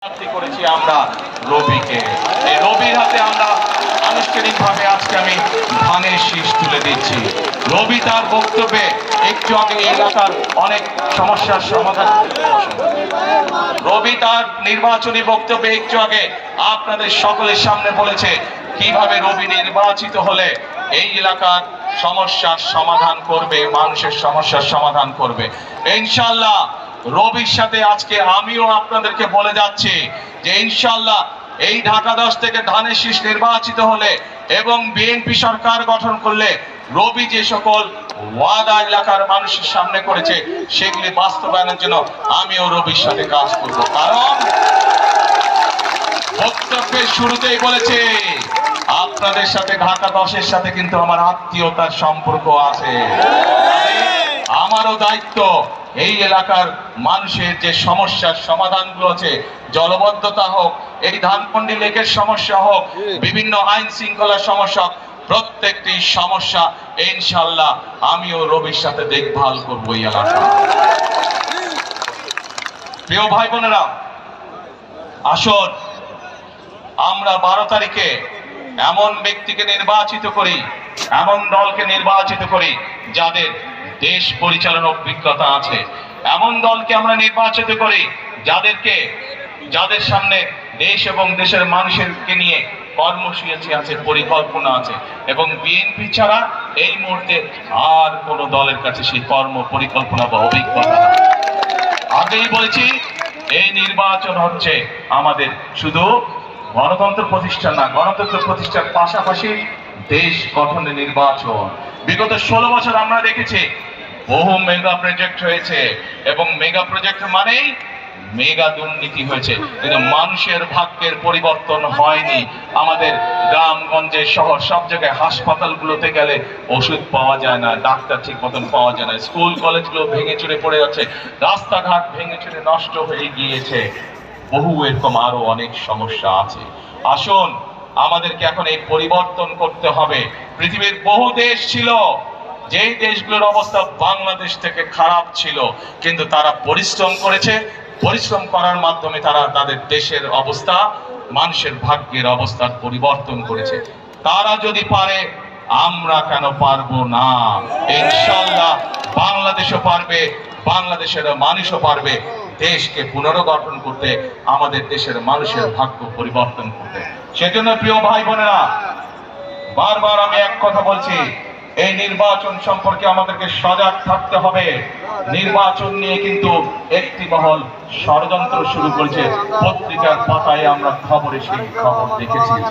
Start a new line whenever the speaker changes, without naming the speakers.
করেছি আমরা রবিকে। এই রবির হাতে আমরা আনুষ্ঠানিকভাবে আজকে আমি ধানের শীষ তুলে দিচ্ছি। রবি তার বক্তব্যে একটু আগে এলাকার অনেক সমস্যার সমাধান, রবি তার নির্বাচনী বক্তব্যে একটু আগে আপনাদের সকলের সামনে বলেছে কিভাবে রবি নির্বাচিত হলে এই এলাকার সমস্যার সমাধান করবে, মানুষের সমস্যার সমাধান করবে। ইনশাআল্লাহ রবির সাথে আজকে আমিও আপনাদেরকে বলে যাচ্ছি যে ইনশাআল্লাহ এই ঢাকা 10 থেকে ধানের শীষ নির্বাচিত হলে এবং বিএনপি সরকার গঠন করলে রবি যে সকল ওয়াদা এলাকার মানুষের সামনে করেছে সেগুলি বাস্তবায়নের জন্য আমিও রবির সাথে কাজ করব। কারণ বক্তব্যের শুরুতেই বলেছে আপনাদের সাথে ঢাকা 10-এর সাথে কিন্তু আমার আত্মীয়তার সম্পর্ক আছে। আমারও দায়িত্ব এই এলাকার মানুষের যে সমস্যার সমাধানগুলো আছে, জলবদ্ধতা হোক, এই ধানমন্ডি লেকের সমস্যা হোক, বিভিন্ন আইন শৃঙ্খলার সমস্যা, প্রত্যেকটি সমস্যা ইনশাআল্লাহ আমিও রবির সাথে দেখভাল করব এই এলাকা। প্রিয় ভাই বোনেরা, আসুন আমরা 12 তারিখে এমন ব্যক্তিকে নির্বাচিত করি, এমন দলকে নির্বাচিত করি যাদের দেশ পরিচালনার অভিজ্ঞতা আছে, এমন দলকে আমরা নির্বাচিত করি যাদের সামনে দেশ এবং দেশের মানুষেরকে নিয়ে কর্মসূচি আছে, পরিকল্পনা আছে, এবং বিএনপি ছাড়া এই মুহূর্তে আর কোন দলের কাছে সেই কর্ম পরিকল্পনা বা অভিজ্ঞতা নেই। আগেই বলেছি এই নির্বাচন হচ্ছে আমাদের শুধু গণতন্ত্র প্রতিষ্ঠা না, গণতন্ত্র প্রতিষ্ঠার পাশাপাশি দেশ গঠনের নির্বাচন। বিগত 16 বছর আমরা দেখেছি বহু মেগা প্রজেক্ট হয়েছে এবং মেগা প্রজেক্ট মানেই মেগা দুর্নীতি হয়েছে, কিন্তু মানুষের ভাগ্যের পরিবর্তন হয়নি। আমাদের গ্রামগঞ্জে শহর সব জায়গায় হাসপাতালগুলোতে গেলে ওষুধ পাওয়া যায় না, ডাক্তার ঠিক মতন পাওয়া যায় না, স্কুল কলেজগুলো ভেঙে চুরে পড়ে যাচ্ছে, রাস্তাঘাট ভেঙে চুরে নষ্ট হয়ে গিয়েছে, বহু এরকম আরো অনেক সমস্যা আছে। আসুন আমাদেরকে এখন এই পরিবর্তন করতে হবে। পৃথিবীর বহু দেশ ছিল যেই দেশগুলোর অবস্থা বাংলাদেশ থেকে খারাপ ছিল, কিন্তু তারা পরিশ্রম করেছে, পরিশ্রম করার মাধ্যমে তারা তাদের দেশের অবস্থা, মানুষের ভাগ্যের অবস্থার পরিবর্তন করেছে। তারা যদি পারে আমরা কেন পারবো না? ইনশাআল্লাহ বাংলাদেশও পারবে, বাংলাদেশের মানুষও পারবে দেশকে পুনর্গঠন করতে, আমাদের দেশের মানুষের ভাগ্য পরিবর্তন করতে। সেজন্য প্রিয় ভাই বোনেরা, বারবার আমি এক কথা বলছি, এই নির্বাচন সম্পর্কে আমাদেরকে সজাগ থাকতে হবে। নির্বাচন নিয়ে কিন্তু একটি মহল ষড়যন্ত্র শুরু করেছে, পত্রিকার পাতায় আমরা খবরে সেই খবর দেখেছি।